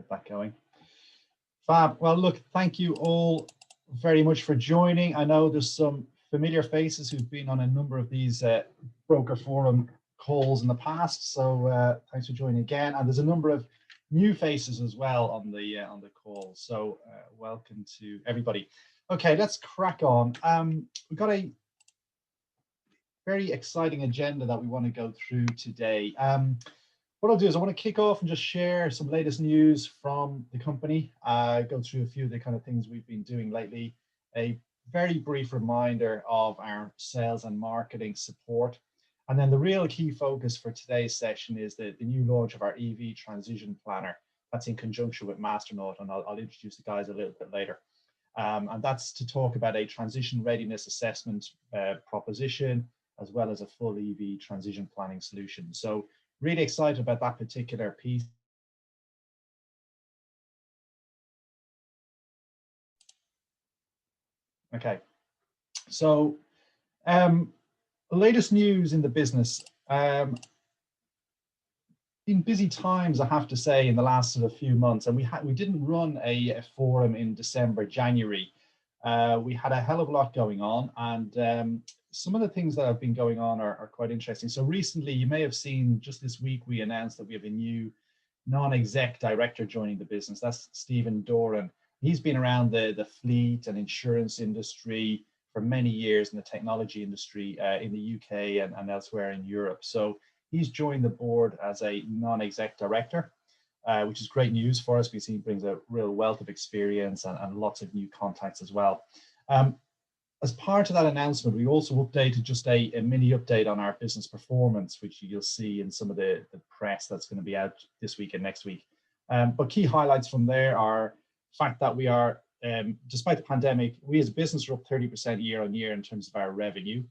get that going. Fab. Well, look, thank you all very much for joining. I know there's some familiar faces who've been on a number of these broker forum calls in the past, so thanks for joining again. And there's a number of new faces as well on the call, so welcome to everybody. Okay, let's crack on. We've got a very exciting agenda that we want to go through today. What I'll do is I want to kick off and just share some latest news from the company, go through a few of the kind of things we've been doing lately, a very brief reminder of our sales and marketing support. And then the real key focus for today's session is the new launch of our EV transition planner. That's in conjunction with Masternaut, and I'll introduce the guys a little bit later. And that's to talk about a transition readiness assessment proposition, as well as a full EV transition planning solution. So really excited about that particular piece. Okay, so the latest news in the business. Been busy times, I have to say, in the last sort of few months, and we didn't run a forum in December, January. We had a hell of a lot going on, and some of the things that have been going on are quite interesting. So recently, you may have seen just this week, we announced that we have a new non-exec director joining the business. That's Stephen Doran. He's been around the fleet and insurance industry for many years, in the technology industry in the UK and elsewhere in Europe. So he's joined the board as a non-exec director, which is great news for us because he brings a real wealth of experience and lots of new contacts as well. As part of that announcement, we also updated just a mini update on our business performance, which you'll see in some of the press that's going to be out this week and next week. But key highlights from there are the fact that we are, despite the pandemic, we as a business are up 30% year on year in terms of our revenue.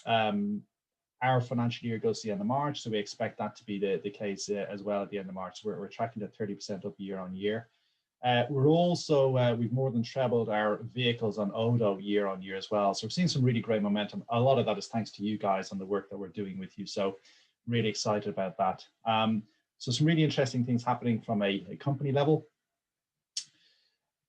Our financial year goes to the end of March, so we expect that to be the case as well at the end of March. We're tracking at 30% up year on year. We're also, we've more than trebled our vehicles on ODO year on year as well. So we're seeing some really great momentum. A lot of that is thanks to you guys and the work that we're doing with you. So really excited about that. So some really interesting things happening from a company level.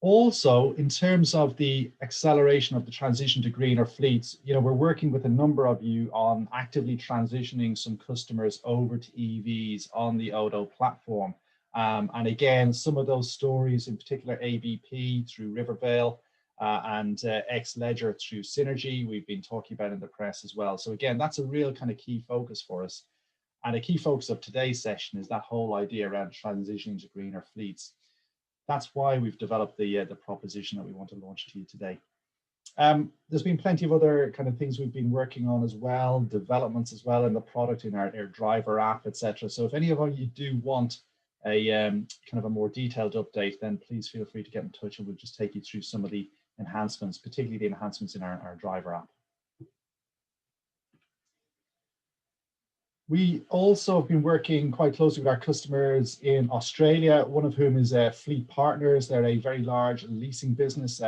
Also, in terms of the acceleration of the transition to greener fleets, you know, we're working with a number of you on actively transitioning some customers over to EVs on the ODO platform. And again, some of those stories, in particular ABP through Rivervale and X-Ledger through Synergy, we've been talking about in the press as well. So again, that's a real kind of key focus for us. And a key focus of today's session is that whole idea around transitioning to greener fleets. That's why we've developed the proposition that we want to launch to you today. There's been plenty of other kind of things we've been working on as well, developments as well in the product, in our driver app, etc. So if any of you do want a kind of a more detailed update, then please feel free to get in touch and we'll just take you through some of the enhancements, particularly the enhancements in our driver app. We also have been working quite closely with our customers in Australia, one of whom is Fleet Partners. They're a very large leasing business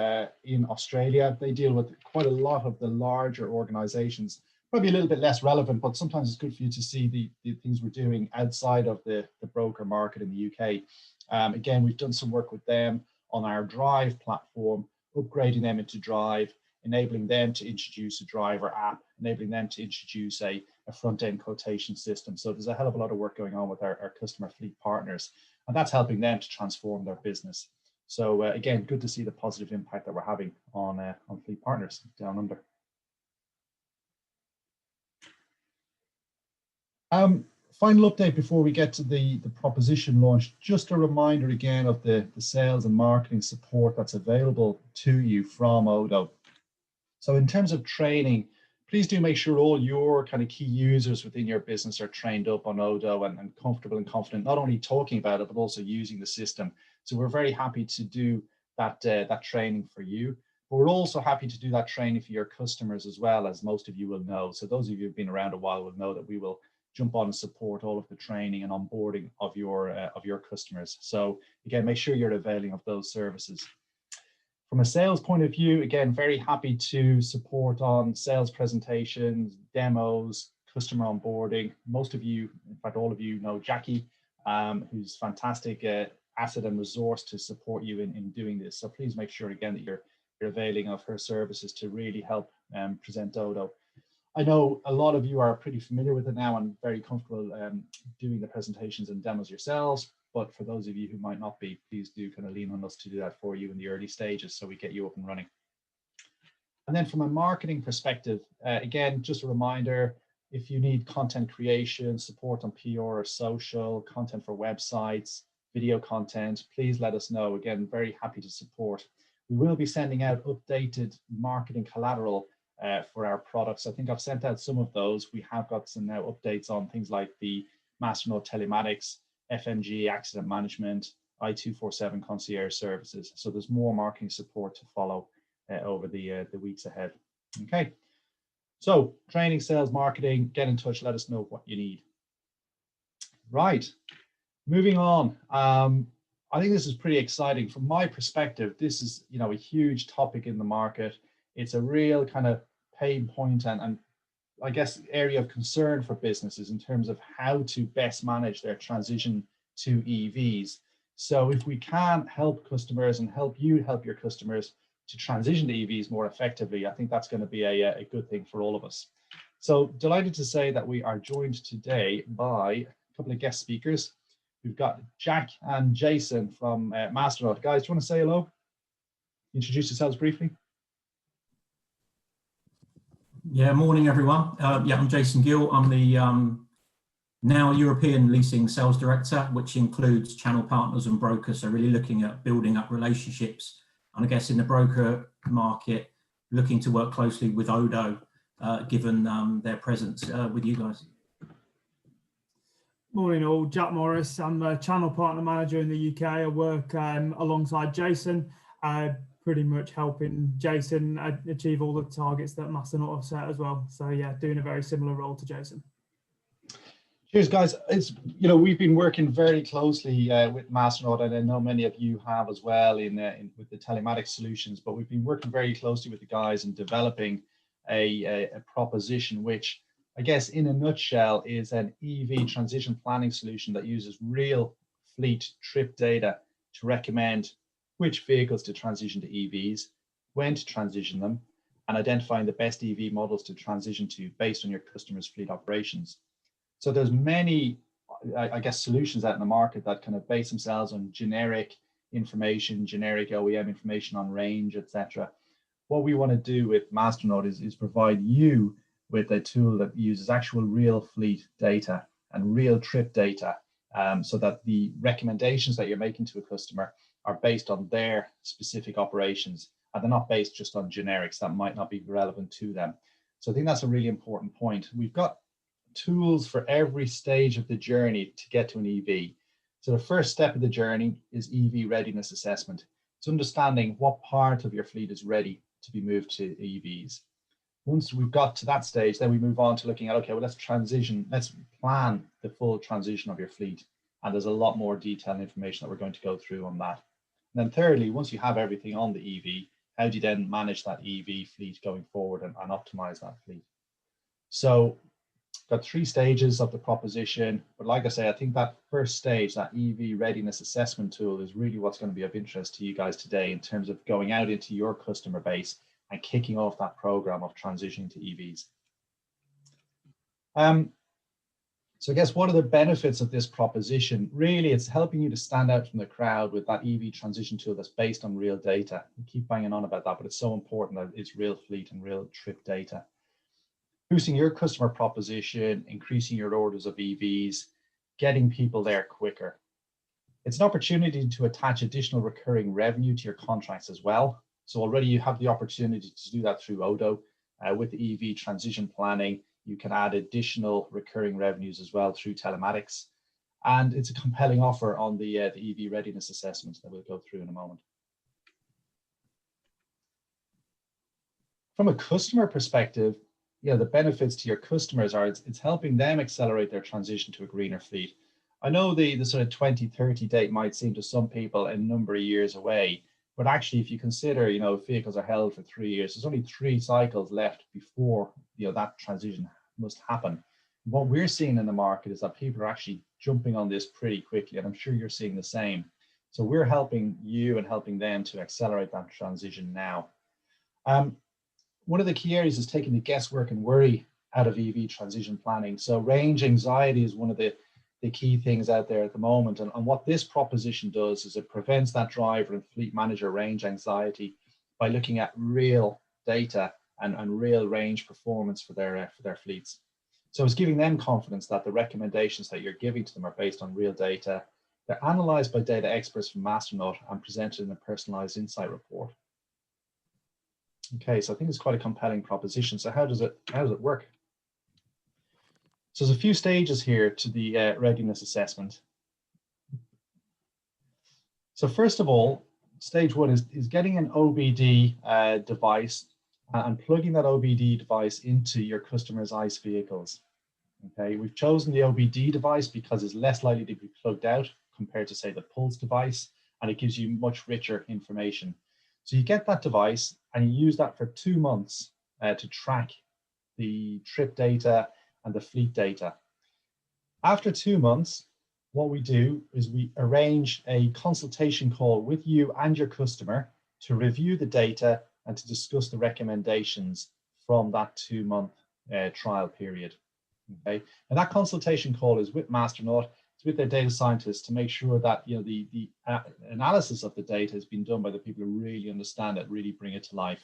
in Australia. They deal with quite a lot of the larger organizations, probably a little bit less relevant, but sometimes it's good for you to see the things we're doing outside of the broker market in the UK. Again, we've done some work with them on our Drive platform, upgrading them into Drive, enabling them to introduce a driver app, enabling them to introduce a front-end quotation system. So there's a hell of a lot of work going on with our customer fleet partners, and that's helping them to transform their business. So again, good to see the positive impact that we're having on fleet partners down under. Final update before we get to the proposition launch, just a reminder again of the sales and marketing support that's available to you from ODO. So in terms of training, please do make sure all your kind of key users within your business are trained up on ODO and comfortable and confident, not only talking about it, but also using the system. So we're very happy to do that training for you. But we're also happy to do that training for your customers as well, as most of you will know. So those of you who've been around a while will know that we will jump on and support all of the training and onboarding of your customers. So again, make sure you're availing of those services. From a sales point of view, again, very happy to support on sales presentations, demos, customer onboarding. Most of you, in fact, all of you know Jackie, who's fantastic asset and resource to support you in doing this. So please make sure again that you're availing of her services to really help present ODO. I know a lot of you are pretty familiar with it now and very comfortable doing the presentations and demos yourselves. But for those of you who might not be, please do kind of lean on us to do that for you in the early stages so we get you up and running. And then from a marketing perspective, again, just a reminder, if you need content creation, support on PR or social, content for websites, video content, please let us know. Again, very happy to support. We will be sending out updated marketing collateral for our products. I think I've sent out some of those. We have got some now updates on things like the Masternaut telematics, FMG accident management, I-247 concierge services. So there's more marketing support to follow over the weeks ahead. Okay, so training, sales, marketing, get in touch, let us know what you need. Right, moving on. I think this is pretty exciting. From my perspective, this is, you know, a huge topic in the market. It's a real kind of pain point and I guess area of concern for businesses in terms of how to best manage their transition to EVs. So if we can help customers and help you help your customers to transition to EVs more effectively, I think that's going to be a good thing for all of us. So delighted to say that we are joined today by a couple of guest speakers. We've got Jack and Jason from Masternaut. Guys, do you want to say hello? Introduce yourselves briefly. Yeah, morning everyone. Yeah, I'm Jason Gill. I'm the now European Leasing Sales Director, which includes channel partners and brokers. So really looking at building up relationships. And I guess in the broker market, looking to work closely with ODO, given their presence with you guys. Morning all, Jack Morris. I'm the channel partner manager in the UK. I work alongside Jason, pretty much helping Jason achieve all the targets that Masternaut have set as well. So yeah, doing a very similar role to Jason. Cheers, guys. It's, you know, we've been working very closely with Masternaut, and I know many of you have as well with the telematics solutions, but we've been working very closely with the guys in developing a proposition which, I guess in a nutshell, is an EV transition planning solution that uses real fleet trip data to recommend which vehicles to transition to EVs, when to transition them, and identifying the best EV models to transition to based on your customer's fleet operations. So there's many, I guess, solutions out in the market that kind of base themselves on generic information, generic OEM information on range, etc. What we want to do with Masternaut is provide you with a tool that uses actual real fleet data and real trip data, so that the recommendations that you're making to a customer are based on their specific operations, and they're not based just on generics that might not be relevant to them. So I think that's a really important point. We've got tools for every stage of the journey to get to an EV. So the first step of the journey is EV readiness assessment. It's understanding what part of your fleet is ready to be moved to EVs. Once we've got to that stage, then we move on to looking at, okay, well, let's plan the full transition of your fleet. And there's a lot more detailed information that we're going to go through on that. And then thirdly, once you have everything on the EV, how do you then manage that EV fleet going forward and optimize that fleet? So got 3 stages of the proposition, but like I say, I think that first stage, that EV readiness assessment tool, is really what's going to be of interest to you guys today in terms of going out into your customer base and kicking off that program of transitioning to EVs. So I guess what are the benefits of this proposition? Really, it's helping you to stand out from the crowd with that EV transition tool that's based on real data. We keep banging on about that, but it's so important that it's real fleet and real trip data. Boosting your customer proposition, increasing your orders of EVs, getting people there quicker. It's an opportunity to attach additional recurring revenue to your contracts as well. So already you have the opportunity to do that through ODO. With the EV transition planning, you can add additional recurring revenues as well through telematics. And it's a compelling offer on the EV readiness assessment that we'll go through in a moment. From a customer perspective, the benefits to your customers are it's helping them accelerate their transition to a greener fleet. I know the sort of 2030 date might seem to some people a number of years away, but actually if you consider, if vehicles are held for 3 years, there's only 3 cycles left before that transition must happen. What we're seeing in the market is that people are actually jumping on this pretty quickly, and I'm sure you're seeing the same. So we're helping you and helping them to accelerate that transition now. One of the key areas is taking the guesswork and worry out of EV transition planning. So range anxiety is one of the key things out there at the moment. And what this proposition does is it prevents that driver and fleet manager range anxiety by looking at real data and real range performance for their fleets. So it's giving them confidence that the recommendations that you're giving to them are based on real data. They're analyzed by data experts from Masternaut and presented in a personalized insight report. Okay, so I think it's quite a compelling proposition. So how does it work? So there's a few stages here to the readiness assessment. So first of all, stage one is getting an OBD device and plugging that OBD device into your customer's ICE vehicles. Okay, we've chosen the OBD device because it's less likely to be plugged out compared to, say, the Pulse device, and it gives you much richer information. So you get that device and you use that for 2 months to track the trip data and the fleet data. After 2 months, what we do is we arrange a consultation call with you and your customer to review the data and to discuss the recommendations from that 2-month trial period. Okay, and that consultation call is with Masternaut, it's with their data scientists to make sure that the analysis of the data has been done by the people who really understand it, really bring it to life.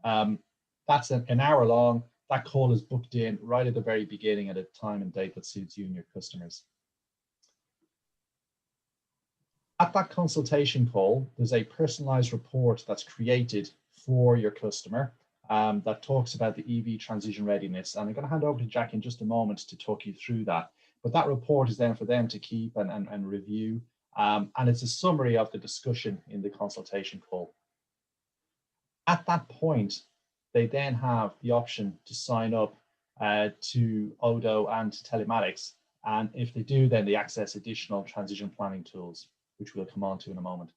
That's an hour long. That call is booked in right at the very beginning at a time and date that suits you and your customers. At that consultation call, there's a personalized report that's created for your customer that talks about the EV transition readiness. And I'm going to hand over to Jack in just a moment to talk you through that. But that report is then for them to keep and review. And it's a summary of the discussion in the consultation call. At that point, they then have the option to sign up to ODO and to telematics. And if they do, then they access additional transition planning tools, which we'll come on to in a moment.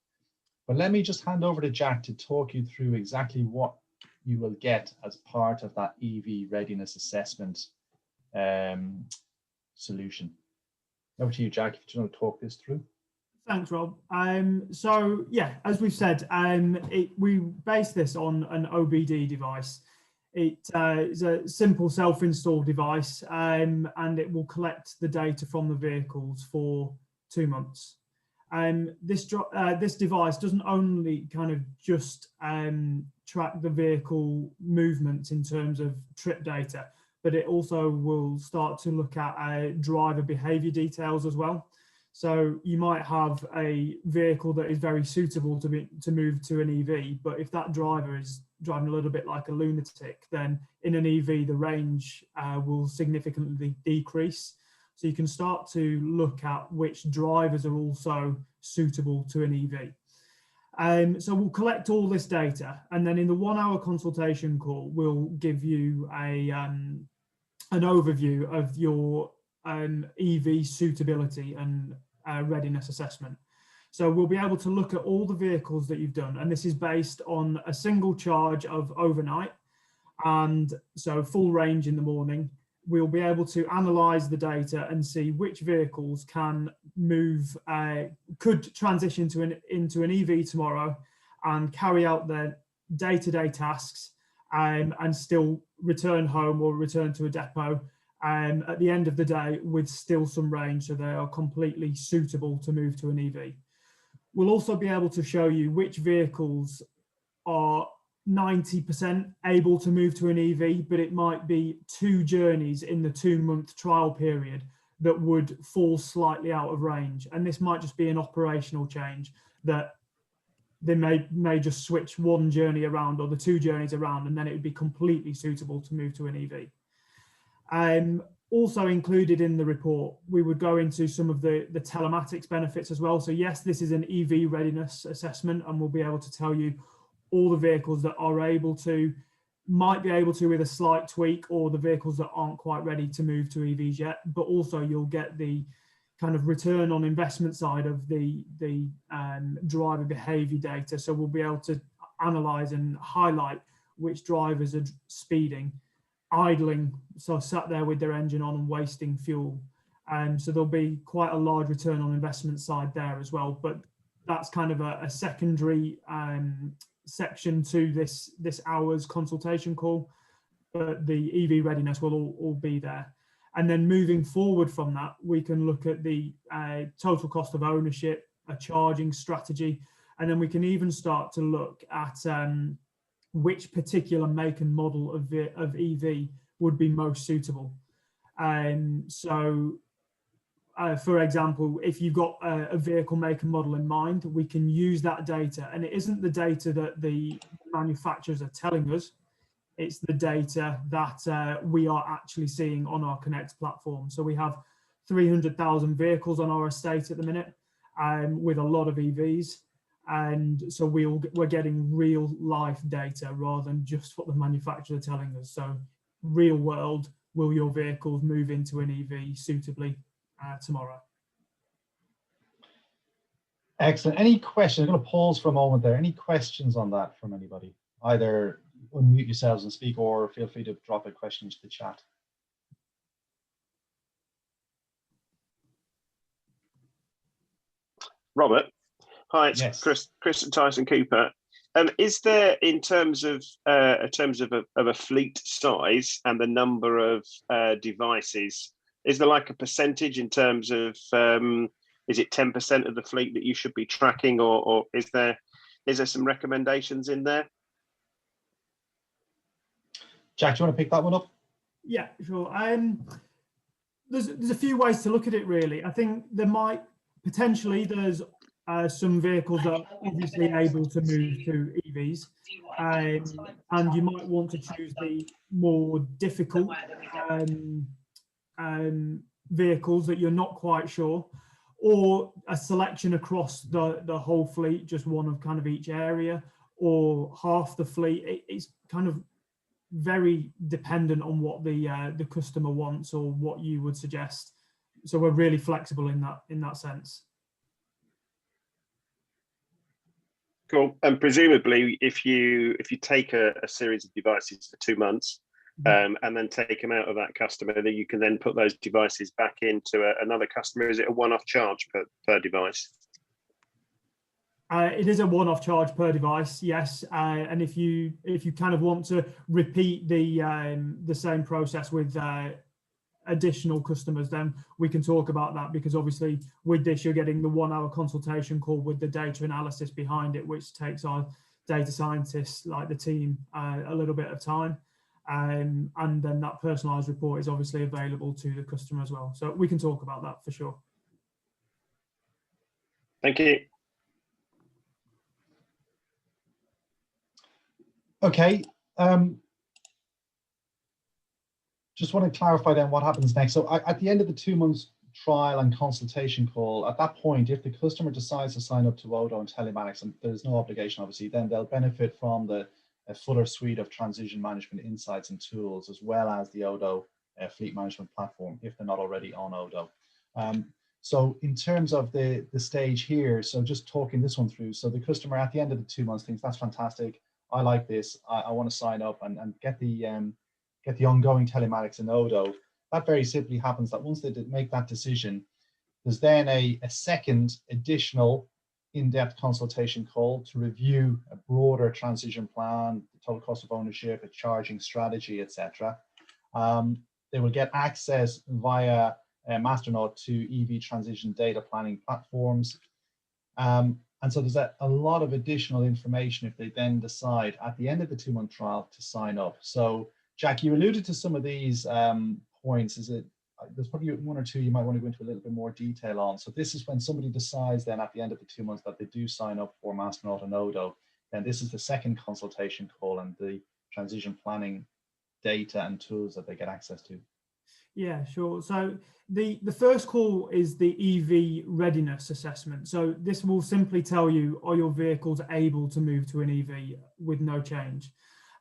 But let me just hand over to Jack to talk you through exactly what you will get as part of that EV readiness assessment solution. Over to you, Jack, if you want to talk this through. Thanks, Rob. So yeah, as we've said, we base this on an OBD device. It is a simple self-install device, and it will collect the data from the vehicles for 2 months. This device doesn't only kind of just track the vehicle movements in terms of trip data, but it also will start to look at driver behavior details as well. So you might have a vehicle that is very suitable to move to an EV, but if that driver is driving a little bit like a lunatic, then in an EV, the range will significantly decrease. So you can start to look at which drivers are also suitable to an EV. So we'll collect all this data, and then in the 1-hour consultation call, we'll give you an overview of your EV suitability and readiness assessment. So we'll be able to look at all the vehicles that you've done, and this is based on a single charge of overnight, and so full range in the morning. We'll be able to analyze the data and see which vehicles can move, could transition into an EV tomorrow and carry out their day-to-day tasks and still return home or return to a depot at the end of the day with still some range, so they are completely suitable to move to an EV. We'll also be able to show you which vehicles are 90% able to move to an EV, but it might be 2 journeys in the 2-month trial period that would fall slightly out of range. And this might just be an operational change that they may just switch 1 journey around or the 2 journeys around, and then it would be completely suitable to move to an EV. Also included in the report, we would go into some of the telematics benefits as well. So yes, this is an EV readiness assessment, and we'll be able to tell you all the vehicles that are able to, might be able to with a slight tweak, or the vehicles that aren't quite ready to move to EVs yet, but also you'll get the kind of return on investment side of the driver behavior data. So we'll be able to analyze and highlight which drivers are speeding, idling, so sat there with their engine on and wasting fuel. So there'll be quite a large return on investment side there as well. But that's kind of a secondary section to this hour's consultation call, but the EV readiness will all be there. And then moving forward from that, we can look at the total cost of ownership, a charging strategy, and then we can even start to look at which particular make and model of EV would be most suitable. For example, if you've got a vehicle make and model in mind, we can use that data, and it isn't the data that the manufacturers are telling us, it's the data that we are actually seeing on our Connect platform. So we have 300,000 vehicles on our estate at the minute, with a lot of EVs. And so we're getting real life data rather than just what the manufacturer are telling us. So real world, will your vehicles move into an EV suitably tomorrow? Excellent. Any questions? I'm going to pause for a moment there. Any questions on that from anybody? Either unmute yourselves and speak, or feel free to drop a question into the chat. Robert, hi, it's Yes. Chris and Tyson Cooper. Is there, in terms of a fleet size and the number of devices, is there like a percentage in terms of is it 10% of the fleet that you should be tracking, or is there some recommendations in there? Jack, do you want to pick that one up? Yeah, sure. There's a few ways to look at it, really. I think there's some vehicles that are obviously able to move to EVs, and you might want to choose the more difficult vehicles that you're not quite sure, or a selection across the whole fleet, just one of kind of each area, or half the fleet. It's kind of very dependent on what the customer wants or what you would suggest. So we're really flexible in that sense. Cool. And presumably, if you take a series of devices for 2 months, and then take them out of that customer, then you can then put those devices back into another customer. Is it a one-off charge per device? It is a one-off charge per device, yes. And if you kind of want to repeat the same process with additional customers, then we can talk about that, because obviously with this you're getting the 1 hour consultation call with the data analysis behind it, which takes our data scientists, like the team, a little bit of time. And then that personalized report is obviously available to the customer as well. So we can talk about that for sure. Thank you. Okay. Just want to clarify then what happens next. So at the end of the 2 months trial and consultation call, at that point, if the customer decides to sign up to ODO and telematics, and there's no obligation obviously, then they'll benefit from a fuller suite of transition management insights and tools, as well as the ODO fleet management platform, if they're not already on ODO. So in terms of the stage here, so just talking this one through, so the customer at the end of the 2 months thinks, that's fantastic, I like this, I want to sign up and get the ongoing telematics in ODO. That very simply happens that once they make that decision, there's then a second additional in-depth consultation call to review a broader transition plan, the total cost of ownership, a charging strategy, etc. They will get access via Masternaut to EV transition data planning platforms. And so there's a lot of additional information if they then decide at the end of the 2 month trial to sign up. So Jack, you alluded to some of these points. There's probably 1 or 2 you might want to go into a little bit more detail on. So this is when somebody decides then at the end of the 2 months that they do sign up for Masternaut and ODO. Then this is the second consultation call and the transition planning data and tools that they get access to. Yeah, sure. So the first call is the EV readiness assessment. So this will simply tell you, are your vehicles able to move to an EV with no change?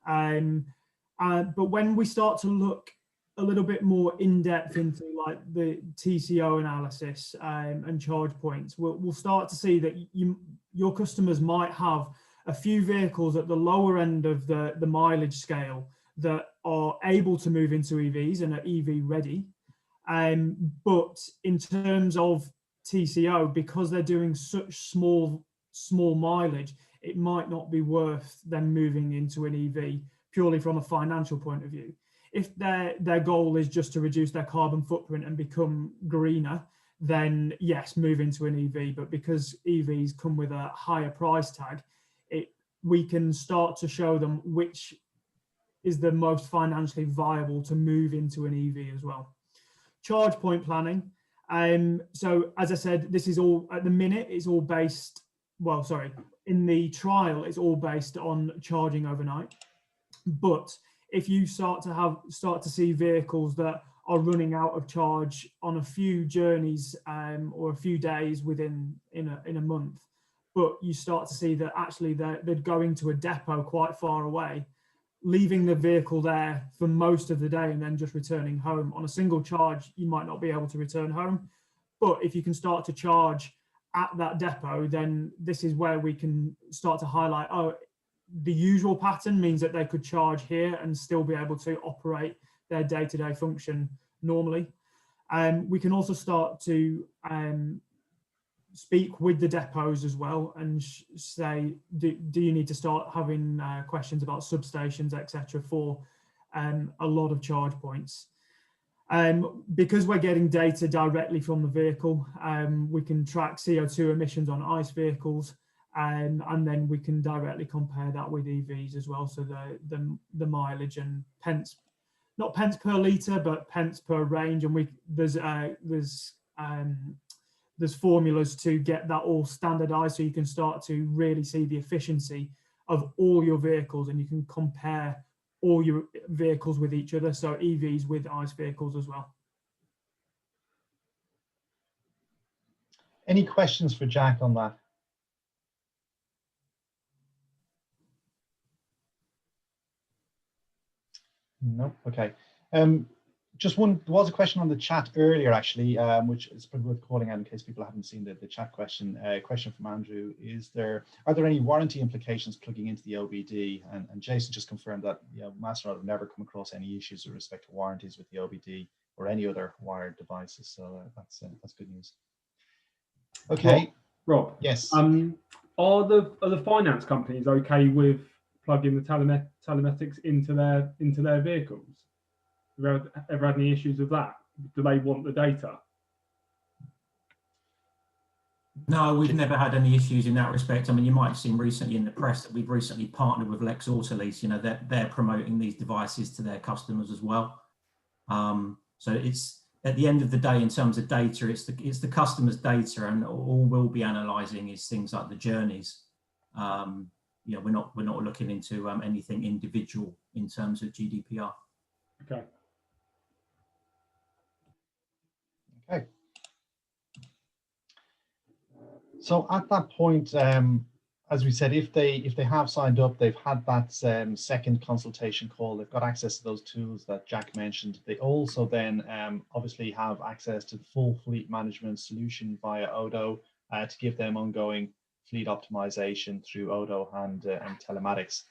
But when we start to look a little bit more in depth into like the TCO analysis and charge points, we'll start to see that your customers might have a few vehicles at the lower end of the mileage scale that are able to move into EVs and are EV ready. But in terms of TCO, because they're doing such small small mileage, it might not be worth them moving into an EV purely from a financial point of view. If their goal is just to reduce their carbon footprint and become greener, then yes, move into an EV. But because EVs come with a higher price tag, we can start to show them which is the most financially viable to move into an EV as well. Charge point planning. So as I said, this is all at the minute, it's all based, well, sorry, in the trial, it's all based on charging overnight. But if you start to see vehicles that are running out of charge on a few journeys or a few days in a month, but you start to see that actually they're going to a depot quite far away, leaving the vehicle there for most of the day and then just returning home. On a single charge, you might not be able to return home, but if you can start to charge at that depot, then this is where we can start to highlight, oh, the usual pattern means that they could charge here and still be able to operate their day-to-day function normally. We can also start to speak with the depots as well and say, do you need to start having questions about substations, etc., for a lot of charge points. Because we're getting data directly from the vehicle, we can track CO2 emissions on ICE vehicles, and then we can directly compare that with EVs as well. So the mileage and pence, not pence per litre, but pence per range. And there's formulas to get that all standardized, so you can start to really see the efficiency of all your vehicles, and you can compare all your vehicles with each other, so EVs with ICE vehicles as well. Any questions for Jack on that? No. Okay. Just one, there was a question on the chat earlier, actually, which is probably worth calling out in case people haven't seen the chat question. Question from Andrew: are there any warranty implications plugging into the OBD? And Jason just confirmed that Masternaut have never come across any issues with respect to warranties with the OBD or any other wired devices. So that's good news. Okay. Rob. Yes. Are the finance companies okay with plugging the telematics into their vehicles? Have you ever had any issues with that? Do they want the data? No, we've never had any issues in that respect. I mean, you might have seen recently in the press that we've recently partnered with Lex Autolease. They're promoting these devices to their customers as well. So it's, at the end of the day, in terms of data, it's the customer's data, and all we'll be analysing is things like the journeys. We're not looking into anything individual in terms of GDPR. Okay. Okay. So at that point, as we said, if they have signed up, they've had that second consultation call, they've got access to those tools that Jack mentioned. They also then obviously have access to the full fleet management solution via ODO to give them ongoing fleet optimization through ODO and telematics.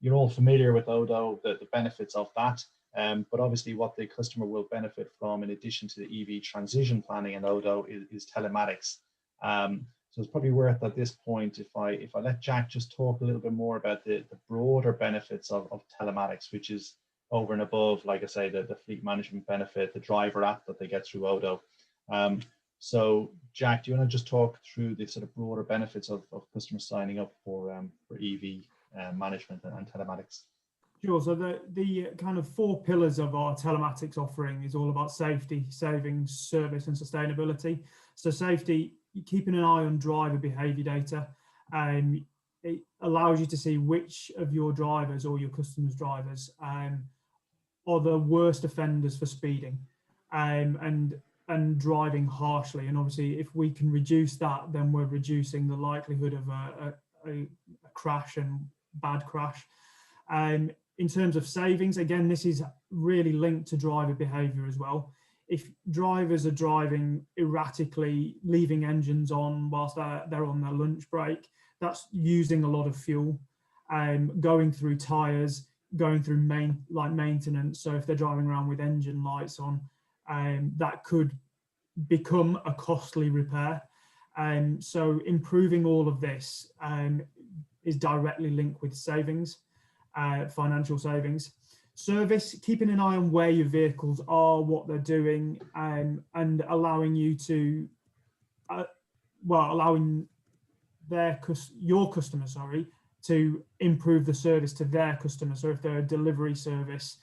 You're all familiar with ODO, the benefits of that. But obviously what the customer will benefit from, in addition to the EV transition planning and ODO, is telematics. So it's probably worth at this point, if I let Jack just talk a little bit more about the broader benefits of telematics, which is over and above, like I say, the fleet management benefit, the driver app that they get through ODO. So Jack, do you want to just talk through the sort of broader benefits of customers signing up for EV management and telematics? Sure. So the kind of 4 pillars of our telematics offering is all about safety, savings, service, and sustainability. So safety, keeping an eye on driver behaviour data. It allows you to see which of your drivers or your customers' drivers are the worst offenders for speeding and driving harshly. And obviously, if we can reduce that, then we're reducing the likelihood of a crash and bad crash. In terms of savings, again, this is really linked to driver behaviour as well. If drivers are driving erratically, leaving engines on whilst they're on their lunch break, that's using a lot of fuel, going through tyres, going through maintenance. So if they're driving around with engine lights on, that could become a costly repair. So improving all of this is directly linked with savings, financial savings. Service, keeping an eye on where your vehicles are, what they're doing, and allowing you to, allowing your customer, to improve the service to their customer. So if they're a delivery service,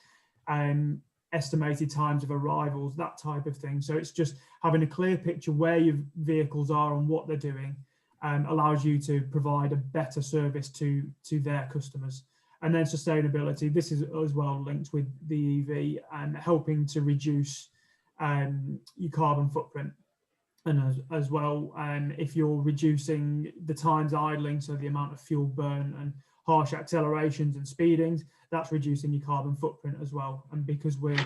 estimated times of arrivals, that type of thing. So it's just having a clear picture where your vehicles are and what they're doing, allows you to provide a better service to their customers. And then sustainability, this is as well linked with the EV and helping to reduce your carbon footprint. And as well, if you're reducing the times idling, so the amount of fuel burn and harsh accelerations and speedings, that's reducing your carbon footprint as well. And because we're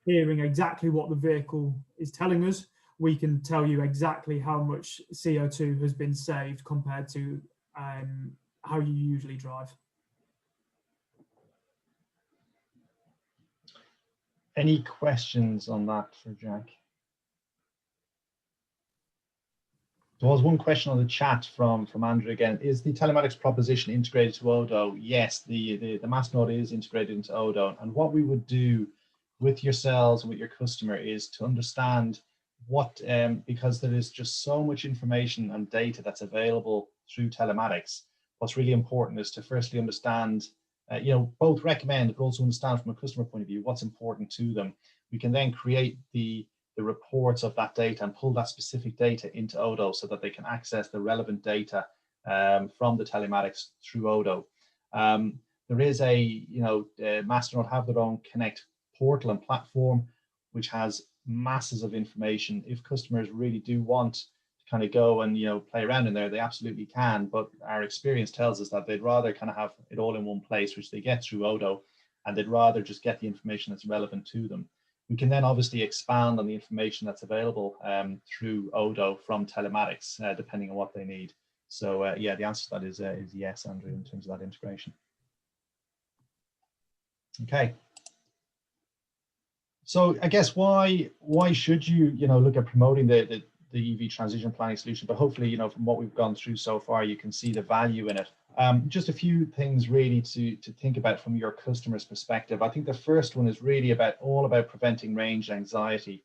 hearing exactly what the vehicle is telling us, we can tell you exactly how much CO2 has been saved compared to how you usually drive. Any questions on that for Jack? There was one question on the chat from Andrew again. Is the telematics proposition integrated to ODO? Yes, the Masternaut is integrated into ODO. And what we would do with yourselves and with your customer is to understand what, because there is just so much information and data that's available through telematics. What's really important is to firstly understand, both recommend, but also understand from a customer point of view what's important to them. We can then create the reports of that data and pull that specific data into ODO so that they can access the relevant data from the telematics through ODO. There is Masternaut have their own Connect portal and platform, which has masses of information. If customers really do want to kind of go and play around in there, they absolutely can. But our experience tells us that they'd rather kind of have it all in one place, which they get through ODO, and they'd rather just get the information that's relevant to them. We can then obviously expand on the information that's available through ODO from telematics, depending on what they need. So yeah, the answer to that is yes, Andrew, in terms of that integration. Okay. So I guess why should you look at promoting the EV transition planning solution? But hopefully from what we've gone through so far, you can see the value in it. Just a few things really to think about from your customer's perspective. I think the first one is really all about preventing range anxiety.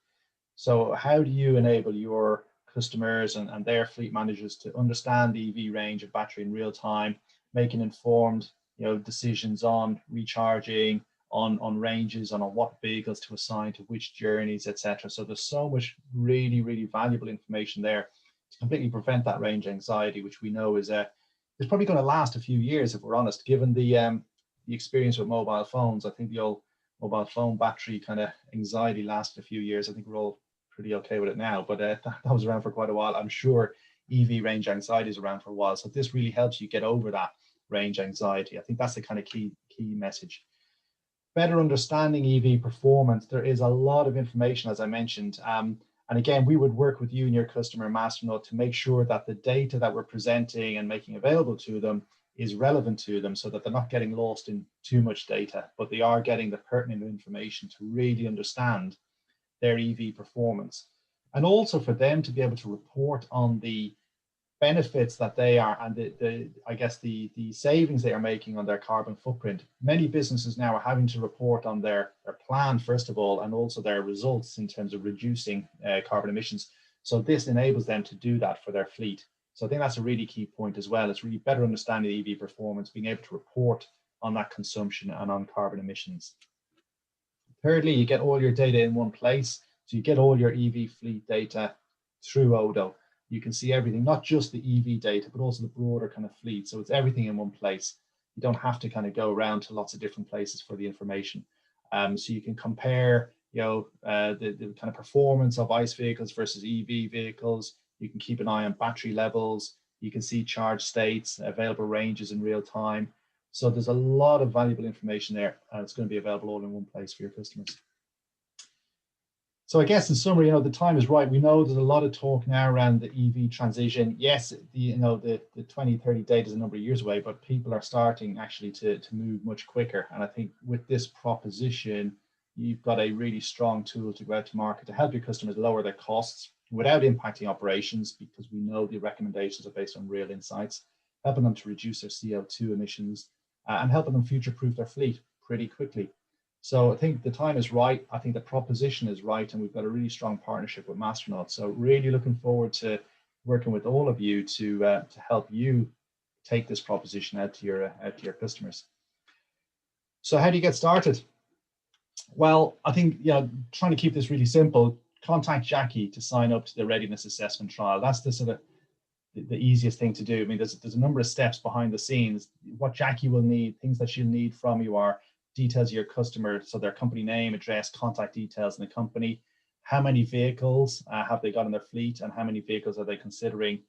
So how do you enable your customers and their fleet managers to understand the EV range of battery in real time, making informed decisions on recharging, on ranges, on what vehicles to assign to which journeys, etc. So there's so much really, really valuable information there to completely prevent that range anxiety, which we know is it's probably going to last a few years, if we're honest, given the experience with mobile phones. I think the old mobile phone battery kind of anxiety lasted a few years. I think we're all pretty okay with it now, but that was around for quite a while. I'm sure EV range anxiety is around for a while. So this really helps you get over that range anxiety. I think that's the kind of key message. Better understanding EV performance. There is a lot of information, as I mentioned. And again, we would work with you and your customer, Masternaut, to make sure that the data that we're presenting and making available to them is relevant to them, so that they're not getting lost in too much data, but they are getting the pertinent information to really understand their EV performance. And also for them to be able to report on the benefits that they are and the savings they are making on their carbon footprint. Many businesses now are having to report on their plan, first of all, and also their results in terms of reducing carbon emissions. So this enables them to do that for their fleet. So I think that's a really key point as well. It's really better understanding the EV performance, being able to report on that consumption and on carbon emissions. Thirdly, you get all your data in one place. So you get all your EV fleet data through ODO. You can see everything, not just the EV data, but also the broader kind of fleet. So it's everything in one place. You don't have to kind of go around to lots of different places for the information. So you can compare, the kind of performance of ICE vehicles versus EV vehicles. You can keep an eye on battery levels. You can see charge states, available ranges in real time. So there's a lot of valuable information there, and it's going to be available all in one place for your customers. So I guess in summary, the time is right. We know there's a lot of talk now around the EV transition. Yes, the 2030 date is a number of years away, but people are starting actually to move much quicker. And I think with this proposition, you've got a really strong tool to go out to market to help your customers lower their costs, without impacting operations, because we know the recommendations are based on real insights, helping them to reduce their CO2 emissions and helping them future-proof their fleet pretty quickly. So I think the time is right. I think the proposition is right, and we've got a really strong partnership with Masternaut. So really looking forward to working with all of you to help you take this proposition out to your customers. So how do you get started? Well, I think, trying to keep this really simple, contact Jackie to sign up to the readiness assessment trial. That's the sort of the easiest thing to do. I mean, there's a number of steps behind the scenes. What Jackie will need, things that she'll need from you are details of your customer, so their company name, address, contact details in the company, how many vehicles have they got in their fleet, and how many vehicles are they considering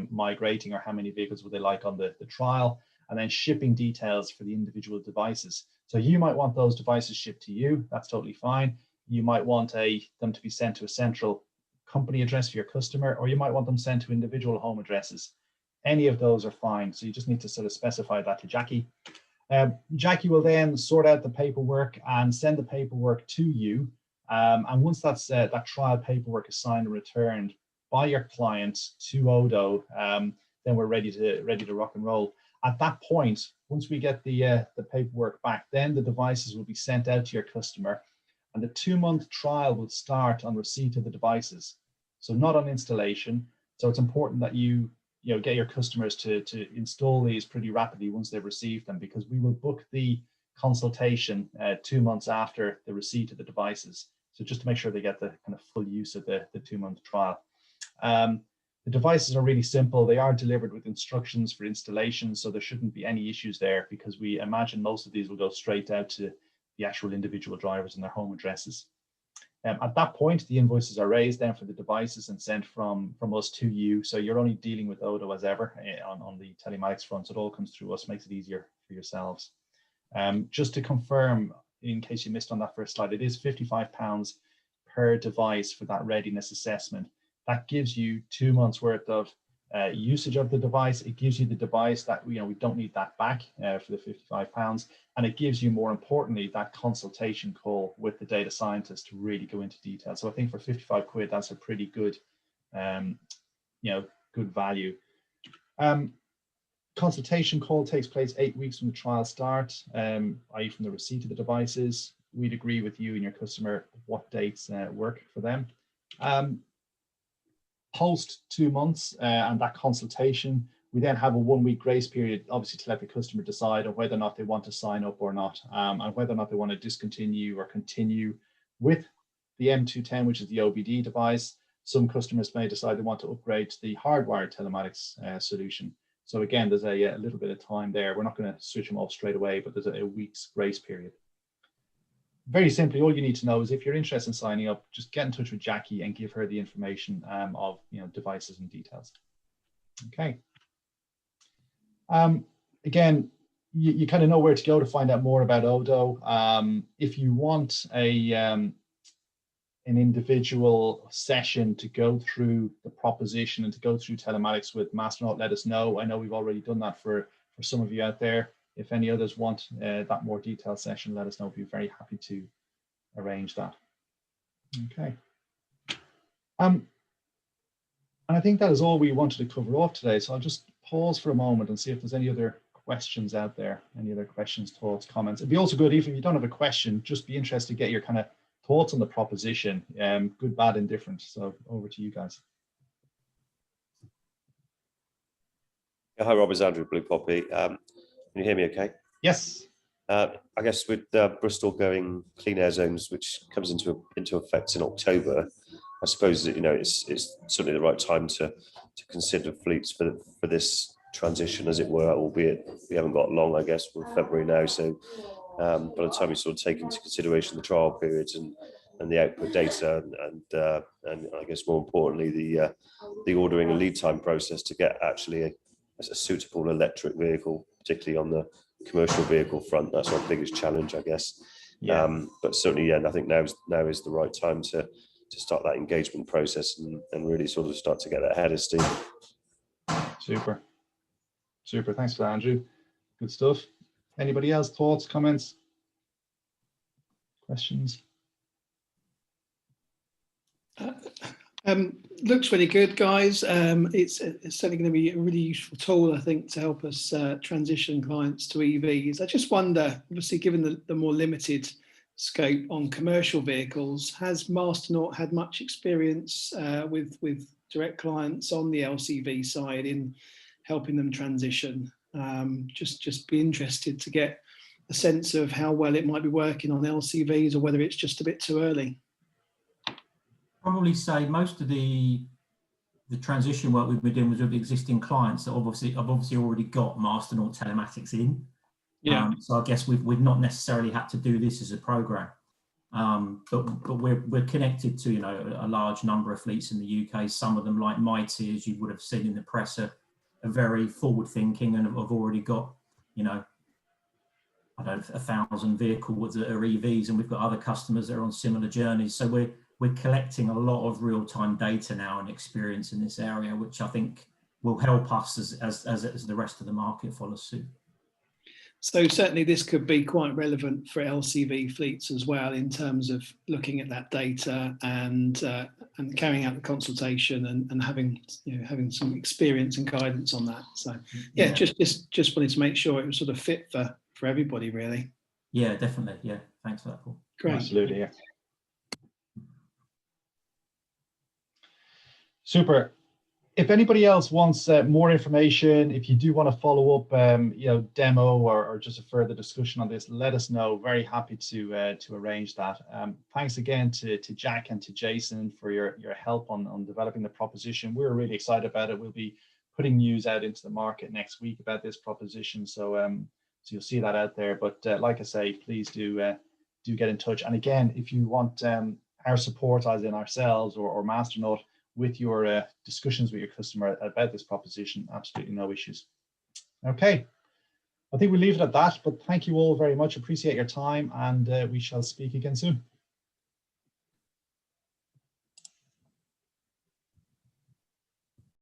migrating, or how many vehicles would they like on the trial, and then shipping details for the individual devices. So you might want those devices shipped to you, that's totally fine. You might want them to be sent to a central company address for your customer, or you might want them sent to individual home addresses. Any of those are fine. So you just need to sort of specify that to Jackie. Jackie will then sort out the paperwork and send the paperwork to you. And once that trial paperwork is signed and returned by your client to ODO, then we're ready to rock and roll. At that point, once we get the paperwork back, then the devices will be sent out to your customer, and the 2-month trial will start on receipt of the devices. So not on installation. So it's important that you get your customers to install these pretty rapidly once they've received them, because we will book the consultation 2 months after the receipt of the devices. So just to make sure they get the kind of full use of the 2-month trial. The devices are really simple. They are delivered with instructions for installation, so there shouldn't be any issues there, because we imagine most of these will go straight out to the actual individual drivers and their home addresses. At that point, the invoices are raised then for the devices and sent from us to you. So you're only dealing with ODO as ever on the telematics front. So it all comes through us, makes it easier for yourselves. Just to confirm, in case you missed on that first slide, it is £55 per device for that readiness assessment. That gives you 2 months worth of usage of the device. It gives you the device that we don't need that back for the £55, and it gives you, more importantly, that consultation call with the data scientist to really go into detail. So I think for 55 quid, that's a pretty good, good value. Consultation call takes place 8 weeks from the trial start, i.e. from the receipt of the devices. We'd agree with you and your customer what dates work for them. Post 2 months and that consultation, we then have a 1-week grace period, obviously, to let the customer decide on whether or not they want to sign up or not, and whether or not they want to discontinue or continue with the M210, which is the OBD device. Some customers may decide they want to upgrade to the hardwired telematics solution. So again, there's a little bit of time there. We're not going to switch them off straight away, but there's a week's grace period. Very simply, all you need to know is if you're interested in signing up, just get in touch with Jackie and give her the information of devices and details. Okay. Again, you kind of know where to go to find out more about ODO. If you want an individual session to go through the proposition and to go through telematics with Masternaut, let us know. I know we've already done that for some of you out there. If any others want that more detailed session, let us know. We'll be very happy to arrange that. Okay. And I think that is all we wanted to cover off today. So I'll just pause for a moment and see if there's any other questions out there, any other questions, thoughts, comments. It'd be also good, even if you don't have a question, just be interested to get your kind of thoughts on the proposition, good, bad, indifferent. So over to you guys. Hi, Rob, it's Andrew, Blue Poppy. Can you hear me okay? Yes. I guess with Bristol going clean air zones, which comes into effect in October, I suppose that it's certainly the right time to consider fleets for this transition, as it were. Albeit we haven't got long, I guess, we're February now. So by the time we sort of take into consideration the trial periods and the output data and I guess more importantly the ordering and lead time process to get actually a suitable electric vehicle, particularly on the commercial vehicle front, that's our biggest challenge, I guess. Yeah. But certainly, yeah, I think now is the right time to start that engagement process and really sort of start to get that head of steam. Super. Thanks for that, Andrew. Good stuff. Anybody else? Thoughts, comments, questions? Looks really good, guys. It's certainly going to be a really useful tool, I think, to help us transition clients to EVs. I just wonder, obviously, given the more limited scope on commercial vehicles, has Masternaut had much experience with direct clients on the LCV side in helping them transition? Just be interested to get a sense of how well it might be working on LCVs, or whether it's just a bit too early. Probably say most of the transition work we've been doing was with existing clients that I've obviously already got Masternaut telematics in. Yeah. So I guess we've not necessarily had to do this as a program, but we're connected to, you know, a large number of fleets in the UK. Some of them, like Mighty, as you would have seen in the press, are very forward thinking and have already got, you know, I don't know, 1,000 vehicles that are EVs, and we've got other customers that are on similar journeys. So we're collecting a lot of real-time data now and experience in this area, which I think will help us as the rest of the market follows suit. So certainly this could be quite relevant for LCV fleets as well, in terms of looking at that data and carrying out the consultation and having some experience and guidance on that. So yeah. just wanted to make sure it was sort of fit for everybody, really. Yeah, definitely. Yeah, thanks for that, Paul. Great. Absolutely. Yeah. Super. If anybody else wants more information, if you do want to follow up, demo or just a further discussion on this, let us know. Very happy to arrange that. Thanks again to Jack and to Jason for your help on developing the proposition. We're really excited about it. We'll be putting news out into the market next week about this proposition, so you'll see that out there. But like I say, please do get in touch. And again, if you want our support, as in ourselves or Masternaut, with your discussions with your customer about this proposition, absolutely no issues. Okay, I think we'll leave it at that, but thank you all very much. Appreciate your time, and we shall speak again soon.